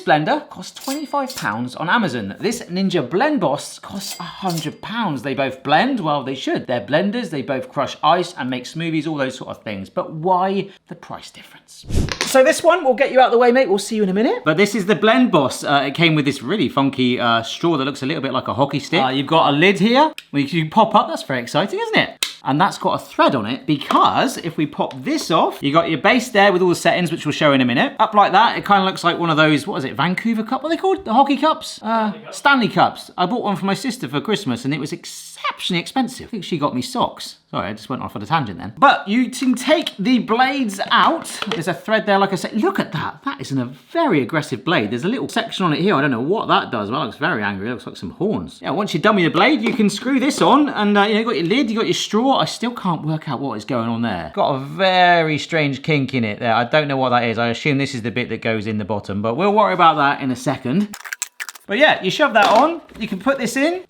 blender costs £25 on Amazon. This Ninja Blendboss costs £100. They both blend, well they should. They're blenders, they both crush ice and make smoothies, all those sort of things. But why the price difference? So this one will get you out of the way, mate. We'll see you in a minute. But this is the Blendboss. It came with this really funky straw that looks a little bit like a hockey stick. You've got a lid here, which you pop up. That's very exciting, isn't it? And that's got a thread on it because if we pop this off, you got your base there with all the settings, which we'll show in a minute. Up like that, it kind of looks like one of those, what is it, Vancouver cup? What are they called? The hockey cups? Stanley cups. I bought one for my sister for Christmas and it was exceptionally expensive. I think she got me socks. Sorry, I just went off on a tangent then. But you can take the blades out. There's a thread there, like I said. Look at that. That is a very aggressive blade. There's a little section on it here. I don't know what that does. Well, it looks very angry. It looks like some horns. Yeah, once you're done with the blade, you can screw this on and you know, you got your lid, you got your straw. I still can't work out what is going on there. Got a very strange kink in it there. I don't know what that is. I assume this is the bit that goes in the bottom, but we'll worry about that in a second. But yeah, you shove that on. You can put this in.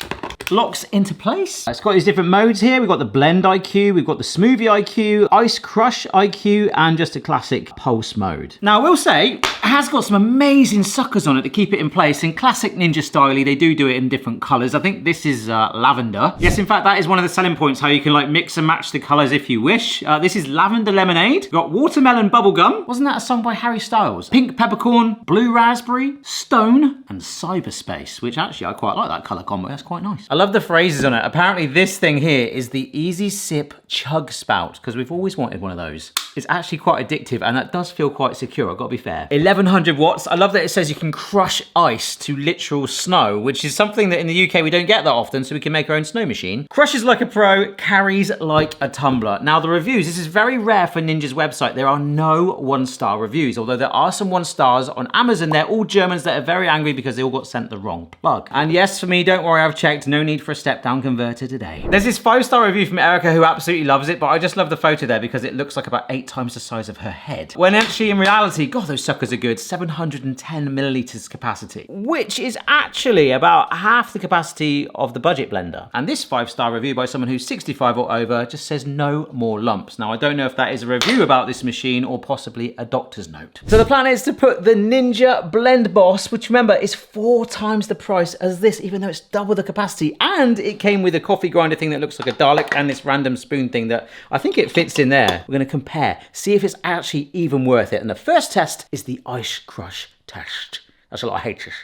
Locks into place. It's got these different modes here. We've got the Blend IQ, we've got the Smoothie IQ, Ice Crush IQ, and just a classic Pulse mode. Now, I will say, it has got some amazing suckers on it to keep it in place. In classic Ninja style, they do it in different colors. I think this is lavender. Yes, in fact, that is one of the selling points, how you can like mix and match the colors if you wish. This is Lavender Lemonade. We've got Watermelon Bubblegum. Wasn't that a song by Harry Styles? Pink Peppercorn, Blue Raspberry, Stone, and Cyberspace, which actually I quite like that color combo. That's quite nice. I love the phrases on it. Apparently this thing here is the Easy Sip Chug Spout, because we've always wanted one of those. It's actually quite addictive and that does feel quite secure, I've got to be fair. 1100 watts. I love that it says you can crush ice to literal snow, which is something that in the UK we don't get that often, so we can make our own snow machine. Crushes like a pro, carries like a tumbler. Now the reviews, this is very rare for Ninja's website. There are no 1-star reviews, although there are some 1 stars on Amazon. They're all Germans that are very angry because they all got sent the wrong plug. And yes, for me, don't worry, I've checked. No need for a step-down converter today. There's this 5-star review from Erica who absolutely loves it, but I just love the photo there because it looks like about 8 times the size of her head. When actually in reality, God, those suckers are good. 710 milliliters capacity, which is actually about half the capacity of the budget blender. And this 5-star review by someone who's 65 or over just says no more lumps. Now, I don't know if that is a review about this machine or possibly a doctor's note. So the plan is to put the Ninja Blendboss, which remember is 4 times the price as this, even though it's double the capacity. And it came with a coffee grinder thing that looks like a Dalek and this random spoon thing that I think it fits in there. We're going to compare, see if it's actually even worth it. And the first test is the Ice Crush test. That's a lot of H's.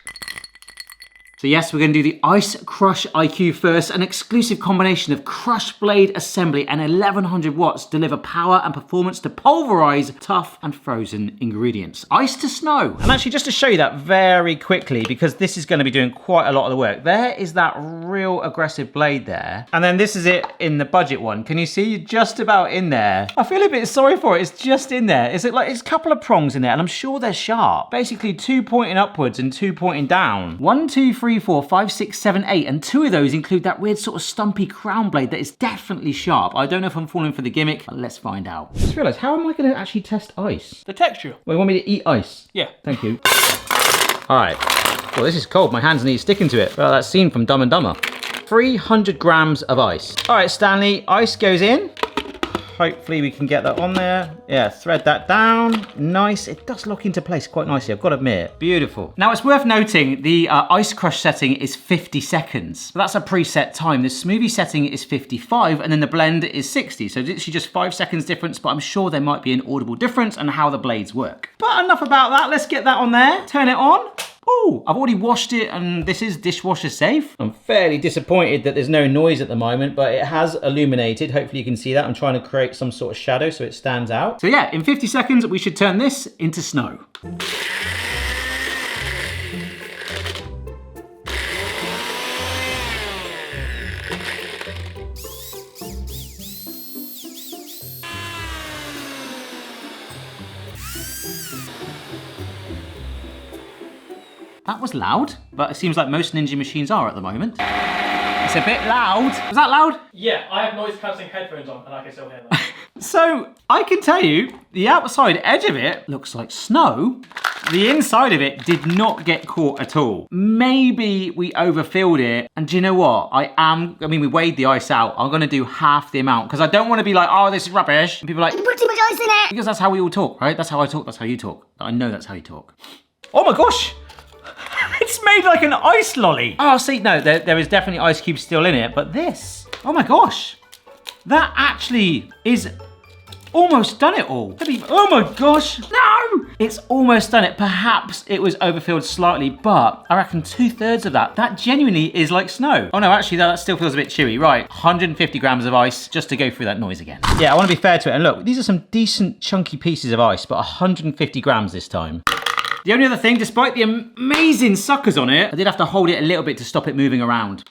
So yes, we're going to do the Ice Crush IQ first. An exclusive combination of crush blade assembly and 1100 watts deliver power and performance to pulverize tough and frozen ingredients. Ice to snow. And actually, just to show you that very quickly, because this is going to be doing quite a lot of the work. There is that real aggressive blade there. And then this is it in the budget one. Can you see? Just about in there. I feel a bit sorry for it. It's just in there. Is it like, it's a couple of prongs in there and I'm sure they're sharp. Basically 2 pointing upwards and 2 pointing down. 1, 2, 3, 4, 5, 6, 7, 8, and 2 of those include that weird sort of stumpy crown blade that is definitely sharp. I don't know if I'm falling for the gimmick, but let's find out. I just realised, how am I going to actually test ice? The texture. Well, you want me to eat ice? Yeah. Thank you. All right. Well, this is cold. My hands need sticking to it. Well, that scene from Dumb and Dumber. 300 grams of ice. All right, Stanley, ice goes in. Hopefully we can get that on there. Yeah, thread that down. Nice. It does lock into place quite nicely, I've got to admit. Beautiful. Now, it's worth noting the Ice Crush setting is 50 seconds. So that's a preset time. The Smoothie setting is 55, and then the blend is 60. So literally just 5 seconds difference, but I'm sure there might be an audible difference on how the blades work. But enough about that. Let's get that on there. Turn it on. Oh, I've already washed it and this is dishwasher safe. I'm fairly disappointed that there's no noise at the moment, but it has illuminated. Hopefully you can see that. I'm trying to create some sort of shadow so it stands out. So yeah, in 50 seconds, we should turn this into snow. That was loud, but it seems like most Ninja machines are at the moment. It's a bit loud. Was that loud? Yeah, I have noise cancelling headphones on and I can still hear that. So, I can tell you, the outside edge of it looks like snow. The inside of it did not get caught at all. Maybe we overfilled it. And do you know what? We weighed the ice out. I'm gonna do half the amount because I don't want to be like, oh, this is rubbish. And people are like, you put too much ice in it. Because that's how we all talk, right? That's how I talk, that's how you talk. I know that's how you talk. Oh my gosh. made like an ice lolly. Oh, see, no, there is definitely ice cubes still in it, but this, oh my gosh. That actually is almost done it all. Oh my gosh, no! It's almost done it. Perhaps it was overfilled slightly, but I reckon 2/3 of that genuinely is like snow. Oh no, actually that still feels a bit chewy. Right, 150 grams of ice just to go through that noise again. Yeah, I want to be fair to it. And look, these are some decent chunky pieces of ice, but 150 grams this time. The only other thing, despite the amazing suckers on it, I did have to hold it a little bit to stop it moving around.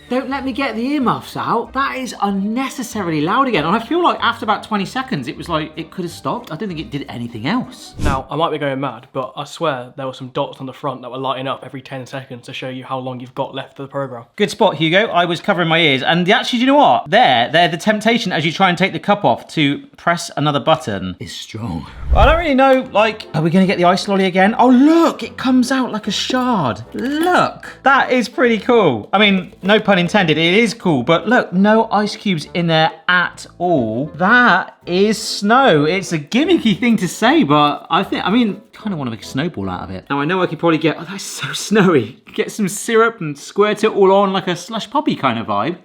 Don't let me get the earmuffs out. That is unnecessarily loud again. And I feel like after about 20 seconds, it was like, it could have stopped. I don't think it did anything else. Now, I might be going mad, but I swear there were some dots on the front that were lighting up every 10 seconds to show you how long you've got left of the program. Good spot, Hugo. I was covering my ears. And actually, do you know what? They're the temptation as you try and take the cup off to press another button is strong. Well, I don't really know, like, are we going to get the ice lolly again? Oh, look, it comes out like a shard. Look, that is pretty cool. I mean, no pun intended, it is cool, but look, no ice cubes in there at all. That is snow. It's a gimmicky thing to say, but I mean, kind of want to make a snowball out of it. Now I know I could probably get, oh, that's so snowy. Get some syrup and squirt it all on like a slush puppy kind of vibe.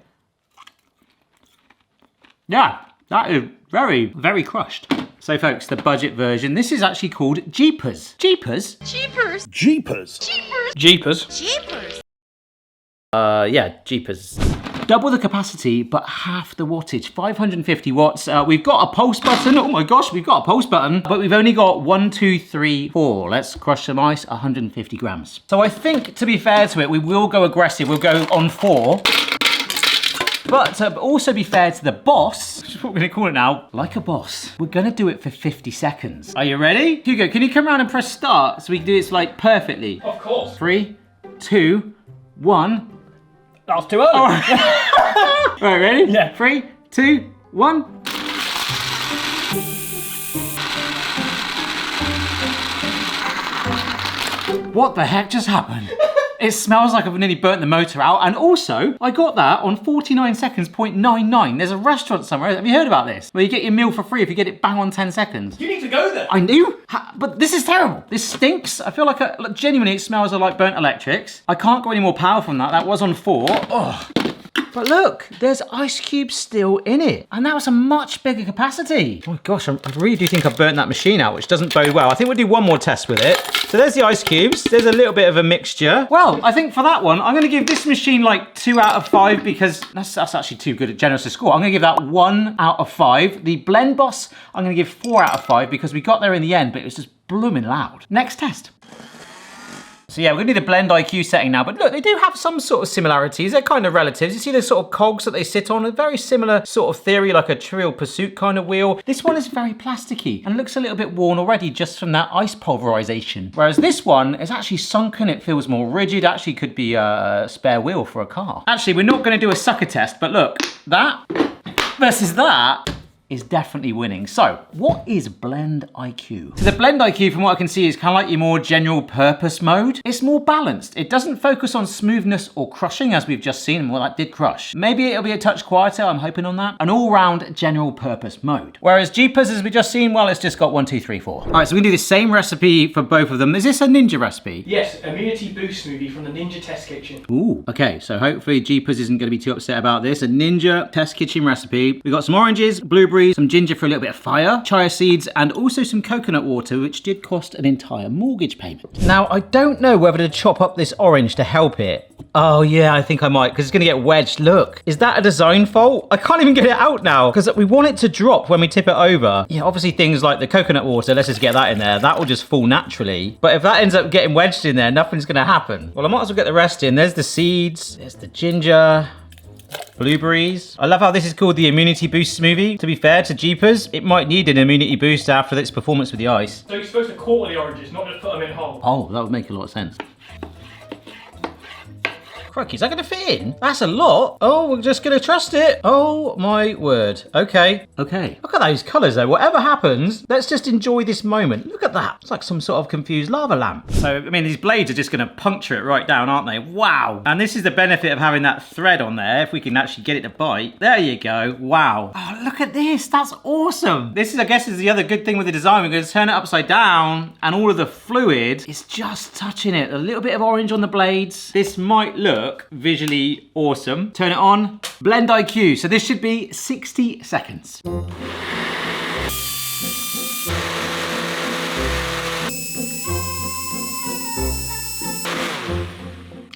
Yeah, that is very, very crushed. So folks, the budget version, this is actually called Jeepers. Jeepers? Jeepers. Jeepers. Jeepers. Jeepers. Jeepers. Yeah, Jeepers. Double the capacity, but half the wattage, 550 watts. We've got a pulse button. Oh my gosh, we've got a pulse button, but we've only got 1, 2, 3, 4. Let's crush some ice, 150 grams. So I think, to be fair to it, we will go aggressive. We'll go on 4. But to also be fair to the boss, which is what we're gonna call it now, like a boss, we're gonna do it for 50 seconds. Are you ready? Hugo, can you come around and press start so we can do this like perfectly? Of course. 3, 2, 1. That was too early. Oh. Right, ready? Yeah. 3, 2, 1. What the heck just happened? It smells like I've nearly burnt the motor out, and also, I got that on 49 seconds, 0.99. There's a restaurant somewhere, have you heard about this? Where you get your meal for free if you get it bang on 10 seconds. You need to go there. I knew, but this is terrible. This stinks. I feel like, genuinely, it smells like burnt electrics. I can't go any more powerful than that. That was on 4. Oh. But look, there's ice cubes still in it. And that was a much bigger capacity. Oh my gosh, I really do think I've burnt that machine out, which doesn't bode well. I think we'll do one more test with it. So there's the ice cubes. There's a little bit of a mixture. Well, I think for that one, I'm gonna give this machine like 2 out of 5 because that's actually too good, generous a score. I'm gonna give that 1 out of 5. The Blendboss, I'm gonna give 4 out of 5 because we got there in the end, but it was just blooming loud. Next test. So yeah, we're gonna do the blend IQ setting now, but look, they do have some sort of similarities. They're kind of relatives. You see the sort of cogs that they sit on, a very similar sort of theory, like a Trivial Pursuit kind of wheel. This one is very plasticky and looks a little bit worn already just from that ice pulverization. Whereas this one is actually sunken, it feels more rigid, actually could be a spare wheel for a car. Actually, we're not gonna do a sucker test, but look, that versus that is definitely winning. So, what is Blend IQ? So the Blend IQ, from what I can see, is kind of like your more general purpose mode. It's more balanced. It doesn't focus on smoothness or crushing, as we've just seen, well, that did crush. Maybe it'll be a touch quieter, I'm hoping on that. An all-round general purpose mode. Whereas Jeepers, as we just seen, well, it's just got 1, 2, 3, 4. All right, so we can do the same recipe for both of them. Is this a Ninja recipe? Yes, immunity boost smoothie from the Ninja Test Kitchen. Ooh, okay, so hopefully Jeepers isn't gonna be too upset about this. A Ninja Test Kitchen recipe. We've got some oranges, blueberries, some ginger for a little bit of fire, chia seeds, and also some coconut water, which did cost an entire mortgage payment. Now, I don't know whether to chop up this orange to help it. Oh yeah, I think I might, because it's gonna get wedged. Look, is that a design fault? I can't even get it out now, because we want it to drop when we tip it over. Yeah, obviously things like the coconut water, let's just get that in there. That will just fall naturally. But if that ends up getting wedged in there, nothing's gonna happen. Well, I might as well get the rest in. There's the seeds, there's the ginger, blueberries. I love how this is called the immunity boost smoothie. To be fair to Jeepers, it might need an immunity boost after its performance with the ice. So you're supposed to quarter the oranges, not just put them in whole. Oh, that would make a lot of sense. Crikey, is that gonna fit in? That's a lot. Oh, we're just gonna trust it. Oh my word. Okay. Okay. Look at those colours though. Whatever happens, let's just enjoy this moment. Look at that. It's like some sort of confused lava lamp. So, I mean, these blades are just gonna puncture it right down, aren't they? Wow. And this is the benefit of having that thread on there, if we can actually get it to bite. There you go. Wow. Oh, look at this. That's awesome. This is, I guess, is the other good thing with the design. We're gonna turn it upside down and all of the fluid is just touching it. A little bit of orange on the blades. This might look visually awesome. Turn it on. Blend IQ. So this should be 60 seconds.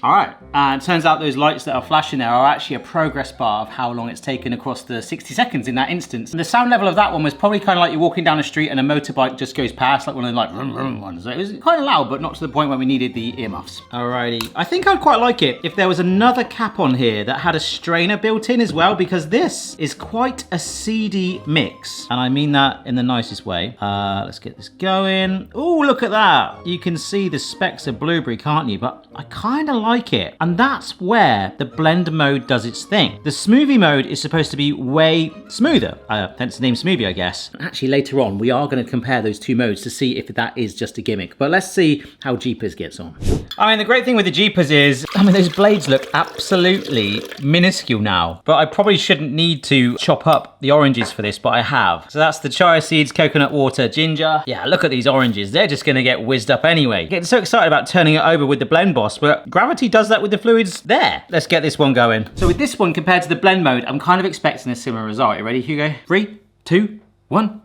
All right, and it turns out those lights that are flashing there are actually a progress bar of how long it's taken across the 60 seconds in that instance. And the sound level of that one was probably kind of like you're walking down the street and a motorbike just goes past, like one of the like vroom, vroom ones. So it was kind of loud, but not to the point where we needed the earmuffs. Alrighty, I think I'd quite like it if there was another cap on here that had a strainer built in as well, because this is quite a seedy mix. And I mean that in the nicest way. Let's get this going. Oh, look at that. You can see the specks of blueberry, can't you? But I kind of like it. And that's where the blend mode does its thing. The smoothie mode is supposed to be way smoother. Hence the name smoothie, I guess. Actually, later on, we are going to compare those two modes to see if that is just a gimmick. But let's see how Jeepers gets on. I mean, the great thing with the Jeepers is, I mean, those blades look absolutely minuscule now. But I probably shouldn't need to chop up the oranges for this, but I have. So that's the chia seeds, coconut water, ginger. Yeah, look at these oranges. They're just going to get whizzed up anyway. Getting so excited about turning it over with the Blendboss, but gravity does that with the fluids there. Let's get this one going. So with this one compared to the blend mode, I'm kind of expecting a similar result. You ready, Hugo? 3, 2, 1.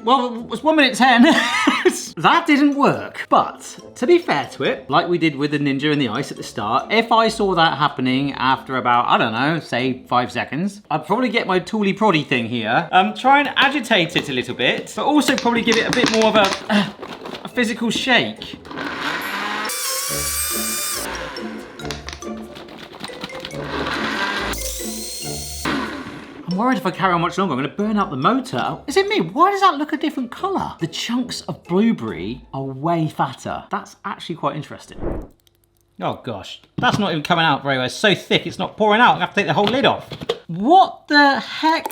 Well, it was 1 minute 10. That didn't work. But to be fair to it, like we did with the Ninja and the ice at the start, if I saw that happening after about, I don't know, say 5 seconds, I'd probably get my tooly proddy thing here, try and agitate it a little bit, but also probably give it a bit more of a physical shake. I'm worried if I carry on much longer, I'm gonna burn out the motor. Is it me? Why does that look a different color? The chunks of blueberry are way fatter. That's actually quite interesting. Oh gosh, that's not even coming out very well. It's so thick, it's not pouring out. I have to take the whole lid off. What the heck?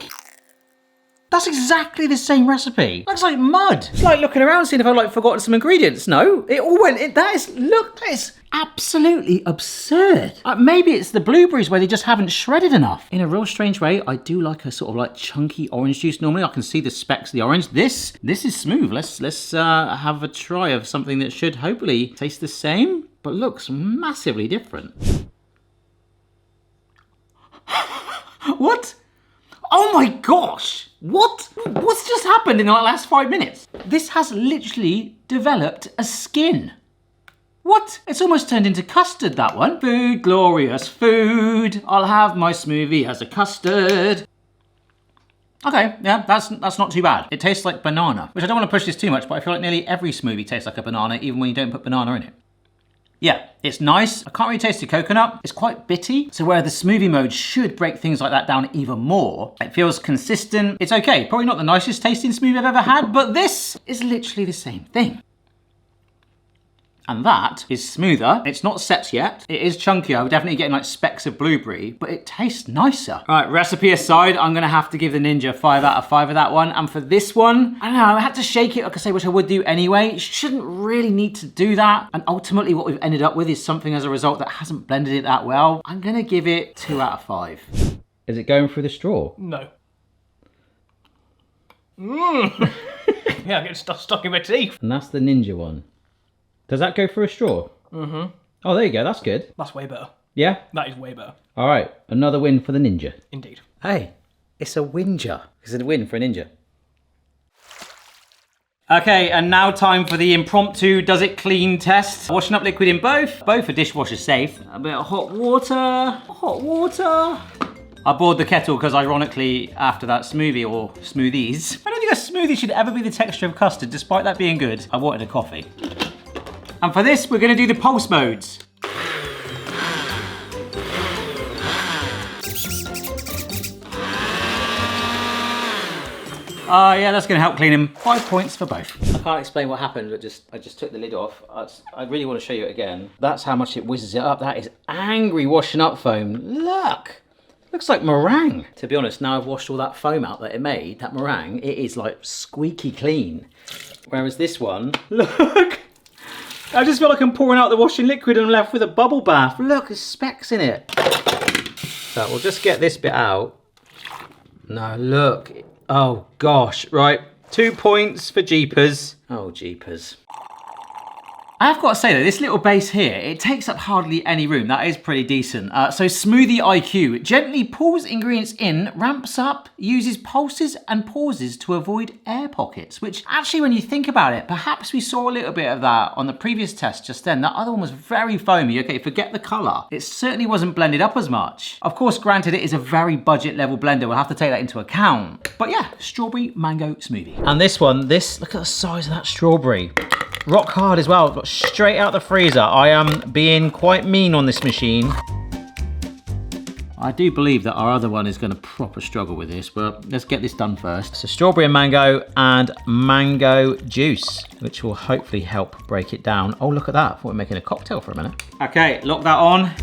That's exactly the same recipe. Looks like mud. It's like looking around seeing if I've like forgotten some ingredients. No, it all went, that is absolutely absurd. Maybe it's the blueberries where they just haven't shredded enough. In a real strange way, I do like a sort of like chunky orange juice. Normally I can see the specks of the orange. This is smooth. Let's have a try of something that should hopefully taste the same, but looks massively different. What? Oh my gosh! What? What's just happened in the last 5 minutes? This has literally developed a skin. What? It's almost turned into custard, that one. Food, glorious food. I'll have my smoothie as a custard. Okay, yeah, that's not too bad. It tastes like banana, which I don't want to push this too much, but I feel like nearly every smoothie tastes like a banana, even when you don't put banana in it. Yeah, it's nice. I can't really taste the coconut. It's quite bitty. So where the smoothie mode should break things like that down even more, it feels consistent. It's okay. Probably not the nicest tasting smoothie I've ever had, but this is literally the same thing. And that is smoother. It's not set yet. It is chunkier. I'm definitely getting like specks of blueberry, but it tastes nicer. All right, recipe aside, I'm gonna have to give the Ninja 5 out of 5 of that one. And for this one, I don't know, I had to shake it, like I say, which I would do anyway. Shouldn't really need to do that. And ultimately what we've ended up with is something as a result that hasn't blended it that well. I'm gonna give it 2 out of 5. Is it going through the straw? No. Mmm. Yeah, I get stuff stuck in my teeth. And that's the Ninja one. Does that go through a straw? Mm-hmm. Oh, there you go. That's good. That's way better. Yeah? That is way better. All right. Another win for the Ninja. Indeed. Hey, it's a winja. It's a win for a Ninja. Okay, and now time for the impromptu does it clean test. Washing up liquid in both. Both are dishwasher safe. A bit of hot water. Hot water. I boiled the kettle because ironically, after that smoothie or smoothies, I don't think a smoothie should ever be the texture of custard, despite that being good. I wanted a coffee. And for this, we're gonna do the pulse modes. Yeah, that's gonna help clean them. 5 points for both. I can't explain what happened, but I just took the lid off. I really want to show you it again. That's how much it whizzes it up. That is angry washing up foam. Look, looks like meringue. To be honest, now I've washed all that foam out that it made, that meringue, it is like squeaky clean. Whereas this one, look, I just feel like I'm pouring out the washing liquid and I'm left with a bubble bath. Look, there's specks in it. So we'll just get this bit out. No, look. Oh gosh, right. 2 points for Jeepers. Oh, Jeepers. I've got to say though, this little base here, it takes up hardly any room. That is pretty decent. So Smoothie IQ, gently pulls ingredients in, ramps up, uses pulses and pauses to avoid air pockets, which actually when you think about it, perhaps we saw a little bit of that on the previous test just then. That other one was very foamy. Okay, forget the color. It certainly wasn't blended up as much. Of course, granted, it is a very budget level blender. We'll have to take that into account. But yeah, strawberry mango smoothie. And this one, look at the size of that strawberry. Rock hard as well, got straight out the freezer. I am being quite mean on this machine. I do believe that our other one is going to proper struggle with this, but let's get this done first. So strawberry and mango juice, which will hopefully help break it down. Oh, look at that. I thought we were making a cocktail for a minute. Okay, lock that on.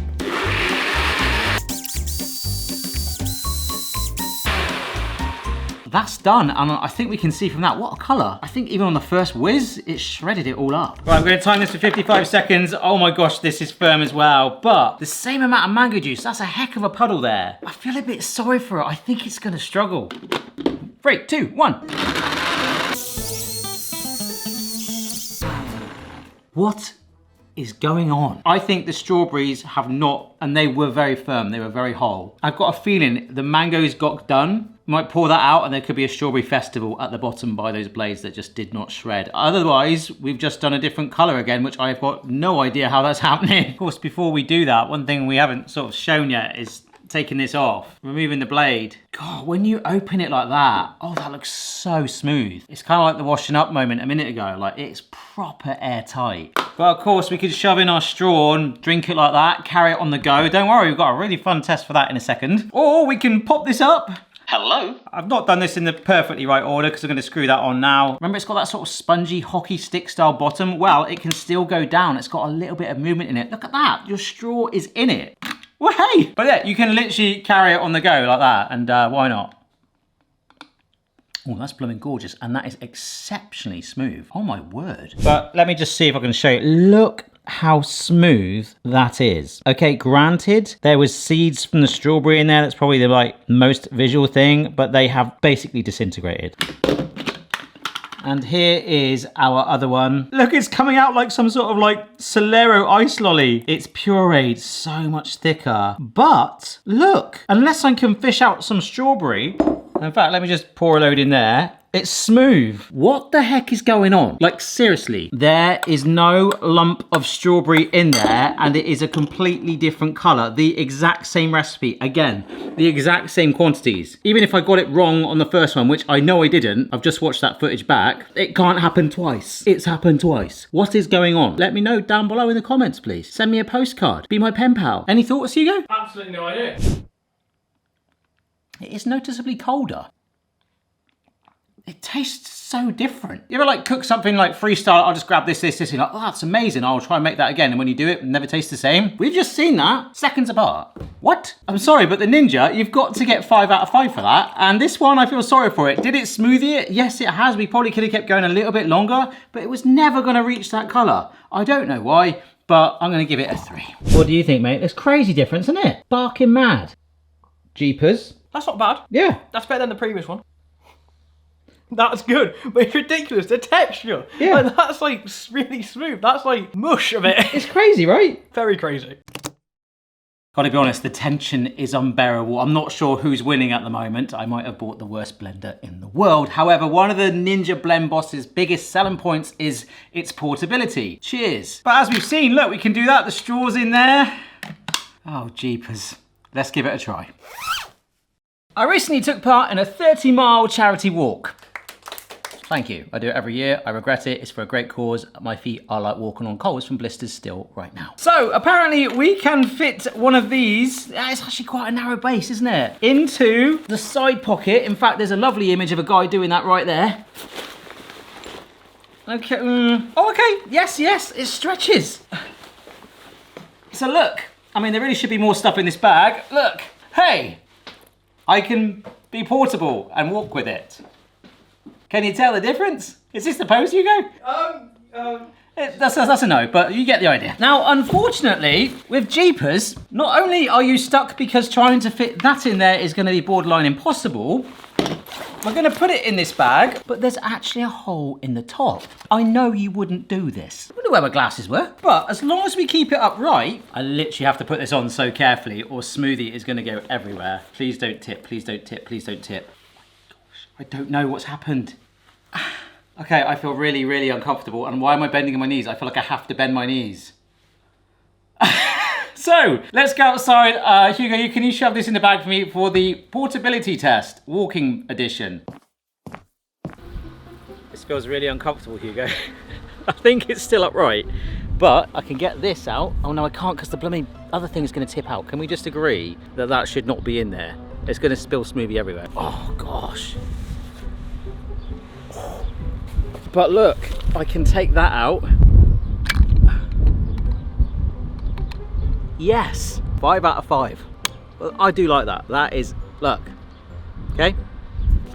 That's done, and I think we can see from that, what a colour. I think even on the first whiz, it shredded it all up. Right, we're gonna time this for 55 seconds. Oh my gosh, this is firm as well, but the same amount of mango juice, that's a heck of a puddle there. I feel a bit sorry for it. I think it's gonna struggle. 3, 2, 1. What is going on? I think the strawberries have not, and they were very firm, they were very whole. I've got a feeling the mangoes got done. Might pour that out and there could be a strawberry festival at the bottom by those blades that just did not shred. Otherwise, we've just done a different color again, which I've got no idea how that's happening. Of course, before we do that, one thing we haven't sort of shown yet is taking this off, removing the blade. God, when you open it like that, oh, that looks so smooth. It's kind of like the washing up moment a minute ago, like it's proper airtight. But of course, we could shove in our straw and drink it like that, carry it on the go. Don't worry, we've got a really fun test for that in a second. Or we can pop this up. Hello? I've not done this in the perfectly right order because I'm going to screw that on now. Remember, it's got that sort of spongy hockey stick style bottom? Well, it can still go down. It's got a little bit of movement in it. Look at that. Your straw is in it. Well, hey. But yeah, you can literally carry it on the go like that. And why not? Oh, that's blooming gorgeous. And that is exceptionally smooth. Oh my word. But let me just see if I can show you. Look how smooth that is. Okay, granted, there was seeds from the strawberry in there. That's probably the most visual thing, but they have basically disintegrated. And here is our other one. Look, it's coming out like some sort of Solero ice lolly. It's pureed so much thicker. But look, unless I can fish out some strawberry, in fact, let me just pour a load in there. It's smooth. What the heck is going on? Like, seriously, there is no lump of strawberry in there and it is a completely different color. The exact same recipe. Again, the exact same quantities. Even if I got it wrong on the first one, which I know I didn't, I've just watched that footage back, it can't happen twice. It's happened twice. What is going on? Let me know down below in the comments, please. Send me a postcard. Be my pen pal. Any thoughts, Hugo? Absolutely no idea. It is noticeably colder. It tastes so different. You ever cook something freestyle, I'll just grab this, and you're like, oh, that's amazing, I'll try and make that again. And when you do it, it never tastes the same. We've just seen that, seconds apart. What? I'm sorry, but the Ninja, you've got to get 5 out of 5 for that. And this one, I feel sorry for it. Did it smoothie it? Yes, it has. We probably could have kept going a little bit longer, but it was never gonna reach that color. I don't know why, but I'm gonna give it a 3. What do you think, mate? It's crazy difference, isn't it? Barking mad. Jeepers. That's not bad. Yeah. That's better than the previous one. That's good, but it's ridiculous, the texture. Yeah. That's really smooth. That's mush of it. It's crazy, right? Very crazy. Gotta be honest, the tension is unbearable. I'm not sure who's winning at the moment. I might have bought the worst blender in the world. However, one of the Ninja Blendboss's biggest selling points is its portability. Cheers. But as we've seen, look, we can do that. The straw's in there. Oh, jeepers. Let's give it a try. I recently took part in a 30-mile charity walk. Thank you. I do it every year. I regret it. It's for a great cause. My feet are like walking on coals from blisters still right now. So apparently we can fit one of these, it's actually quite a narrow base, isn't it? Into the side pocket. In fact, there's a lovely image of a guy doing that right there. Okay, oh, okay, yes, it stretches. So look, I mean, there really should be more stuff in this bag. Look, hey, I can be portable and walk with it. Can you tell the difference? Is this the pose, Hugo? That's a no, but you get the idea. Now, unfortunately, with Jeepers, not only are you stuck because trying to fit that in there is gonna be borderline impossible, we're gonna put it in this bag, but there's actually a hole in the top. I know you wouldn't do this. I wonder where my glasses were. But as long as we keep it upright, I literally have to put this on so carefully or Smoothie is gonna go everywhere. Please don't tip, please don't tip, please don't tip. I don't know what's happened. Okay, I feel really, really uncomfortable. And why am I bending my knees? I feel like I have to bend my knees. So, let's go outside. Hugo, can you shove this in the bag for me for the portability test, walking edition? This feels really uncomfortable, Hugo. I think it's still upright, but I can get this out. Oh no, I can't because the blooming other thing is gonna tip out. Can we just agree that that should not be in there? It's gonna spill Smoothie everywhere. Oh gosh. But look, I can take that out. Yes, 5 out of 5. I do like that. That is, look, okay?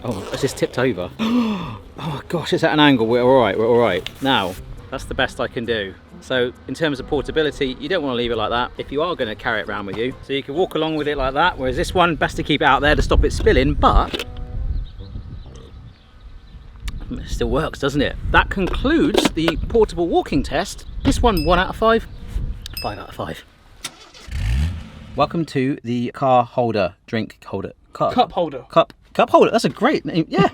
Oh, it's just tipped over. Oh my gosh, it's at an angle. We're all right. Now, that's the best I can do. So in terms of portability, you don't want to leave it like that if you are going to carry it around with you. So you can walk along with it like that, whereas this one, best to keep it out there to stop it spilling, but it still works, doesn't it? That concludes the portable walking test. This one, 1 out of 5, 5 out of 5. Welcome to the car holder, drink holder, Cup holder. Cup holder, that's a great name, yeah.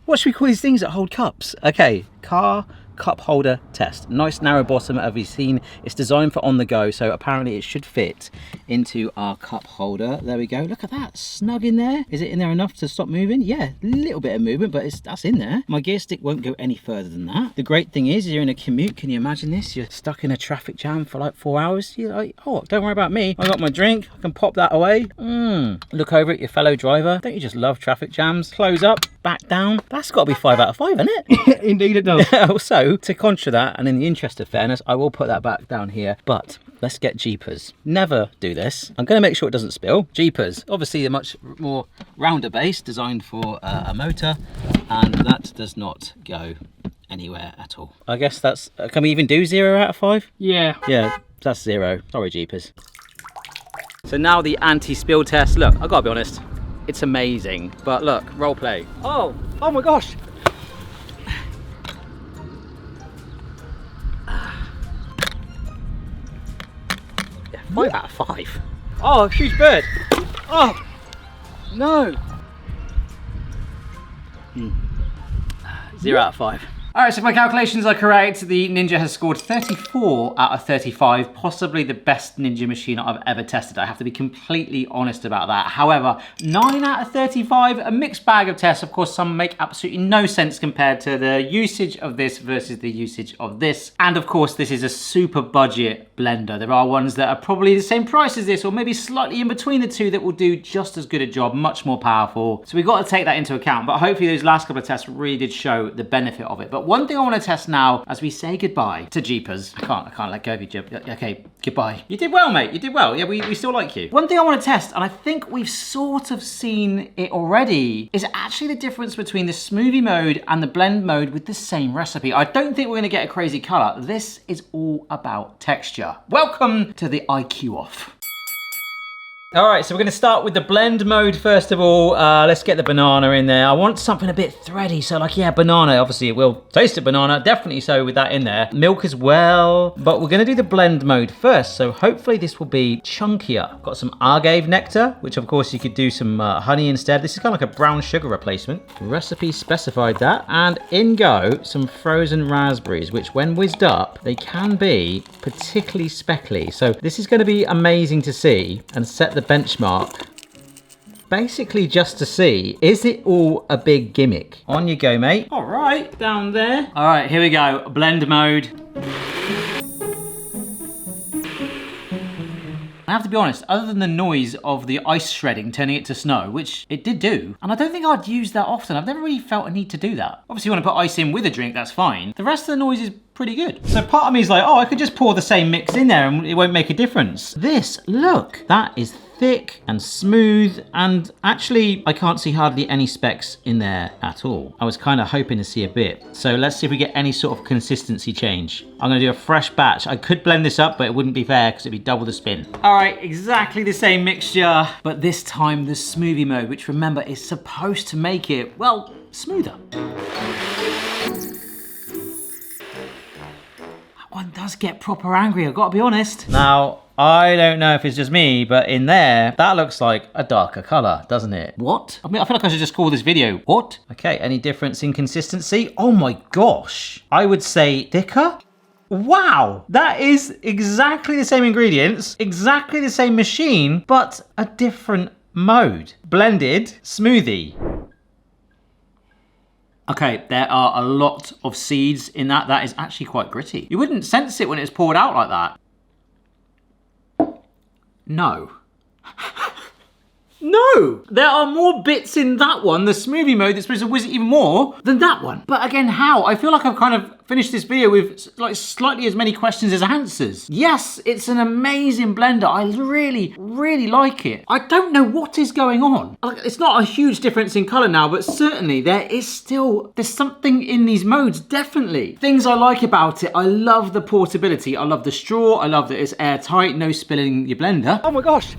What should we call these things that hold cups? Okay, car cup holder test. Nice narrow bottom, have you seen? It's designed for on the go, so apparently it should fit into our cup holder. There we go, look at that, snug in there. Is it in there enough to stop moving? Yeah, a little bit of movement, but that's in there. My gear stick won't go any further than that. The great thing is, you're in a commute, can you imagine this? You're stuck in a traffic jam for like 4 hours. You're like, oh, don't worry about me. I got my drink, I can pop that away. Look over at your fellow driver. Don't you just love traffic jams? Close up, back down. That's got to be 5 out of 5, isn't it? Indeed it does. So, to contra that, and in the interest of fairness, I will put that back down here, but let's get Jeepers. Never do this. I'm going to make sure it doesn't spill. Jeepers, obviously a much more rounder base, designed for a motor, and that does not go anywhere at all. I guess that's, can we even do 0 out of 5? Yeah. Yeah, that's 0. Sorry, Jeepers. So now the anti-spill test. Look, I've got to be honest, it's amazing, but look, role play. Oh my gosh. Yeah, 5 out of 5. Oh, huge bird. Oh, no. 0 out of 5. All right, so if my calculations are correct, the Ninja has scored 34 out of 35, possibly the best Ninja machine I've ever tested. I have to be completely honest about that. However, 9 out of 35, a mixed bag of tests. Of course, some make absolutely no sense compared to the usage of this versus the usage of this. And of course, this is a super budget blender. There are ones that are probably the same price as this, or maybe slightly in between the two, that will do just as good a job, much more powerful. So we've got to take that into account. But hopefully those last couple of tests really did show the benefit of it. But one thing I want to test now as we say goodbye to Jeepers. I can't let go of you, Jeep. Okay, goodbye. You did well, mate. You did well. Yeah, we still like you. One thing I want to test, and I think we've sort of seen it already, is actually the difference between the smoothie mode and the blend mode with the same recipe. I don't think we're going to get a crazy color. This is all about texture. Welcome to the IQ off. All right, so we're gonna start with the blend mode first of all. Let's get the banana in there. I want something a bit thready, so like, yeah, banana, obviously it will taste of banana, definitely so with that in there. Milk as well, but we're gonna do the blend mode first, so hopefully this will be chunkier. Got some agave nectar, which of course you could do some honey instead. This is kind of like a brown sugar replacement. Recipe specified that, and in go some frozen raspberries, which when whizzed up, they can be particularly speckly. So this is gonna be amazing to see and set the benchmark basically just to see, is it all a big gimmick? On you go, mate. All right, down there. All right, here we go, blend mode. I have to be honest, other than the noise of the ice shredding turning it to snow, which it did do, and I don't think I'd use that often. I've never really felt a need to do that. Obviously, you want to put ice in with a drink, that's fine. The rest of the noise is pretty good. So part of me is like, oh, I could just pour the same mix in there and it won't make a difference. This, look, that is thick and smooth, and actually I can't see hardly any specks in there at all. I was kind of hoping to see a bit. So let's see if we get any sort of consistency change. I'm gonna do a fresh batch. I could blend this up, but it wouldn't be fair because it'd be double the spin. All right, exactly the same mixture, but this time the smoothie mode, which remember is supposed to make it, well, smoother. One does get proper angry, I've got to be honest. Now, I don't know if it's just me, but in there, that looks like a darker color, doesn't it? What? I mean, I feel like I should just call this video, what? Okay, any difference in consistency? Oh my gosh. I would say thicker. Wow, that is exactly the same ingredients, exactly the same machine, but a different mode. Blended smoothie. Okay, there are a lot of seeds in that. That is actually quite gritty. You wouldn't sense it when it's poured out like that. No. No! There are more bits in that one, the smoothie mode, that's supposed to whiz it even more than that one. But again, how? I feel like I've kind of finished this video with like slightly as many questions as answers. Yes, it's an amazing blender. I really, really like it. I don't know what is going on. Like, it's not a huge difference in color now, but certainly there's something in these modes, definitely. Things I like about it, I love the portability. I love the straw. I love that it's airtight, no spilling your blender. Oh my gosh.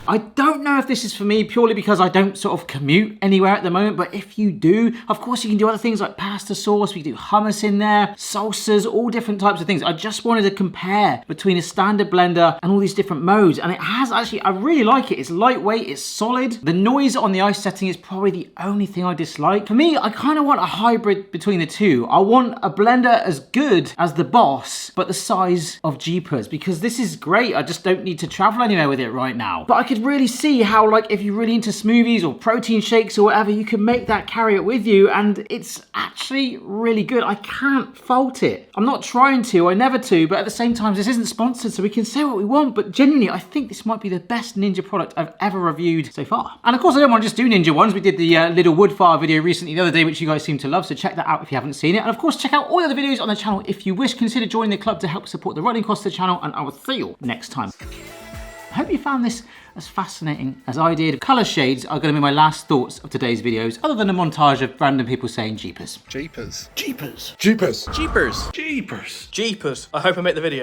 I don't know if this is for me purely because I don't sort of commute anywhere at the moment, but if you do, of course you can do other things like pasta sauce, we can do hummus in there, salsas, all different types of things. I just wanted to compare between a standard blender and all these different modes, and it has actually, I really like it. It's lightweight, it's solid. The noise on the ice setting is probably the only thing I dislike. For me, I kind of want a hybrid between the two. I want a blender as good as the Boss, but the size of Jeepers, because this is great. I just don't need to travel anywhere with it right now. But I could really see how, like, if you're really into smoothies or protein shakes or whatever, you can make that, carry it with you, and it's actually really good. I can't fault it. I'm not trying to, I never to, but at the same time, this isn't sponsored, so we can say what we want, but genuinely, I think this might be the best Ninja product I've ever reviewed so far. And of course, I don't want to just do Ninja ones. We did the little wood fire video recently the other day, which you guys seem to love, so check that out if you haven't seen it. And of course, check out all the other videos on the channel if you wish. Consider joining the club to help support the running costs of the channel, and I will see you next time. I hope you found this as fascinating as I did. Colour shades are going to be my last thoughts of today's videos, other than a montage of random people saying Jeepers. Jeepers. Jeepers. Jeepers. Jeepers. Jeepers. Jeepers. I hope I make the video.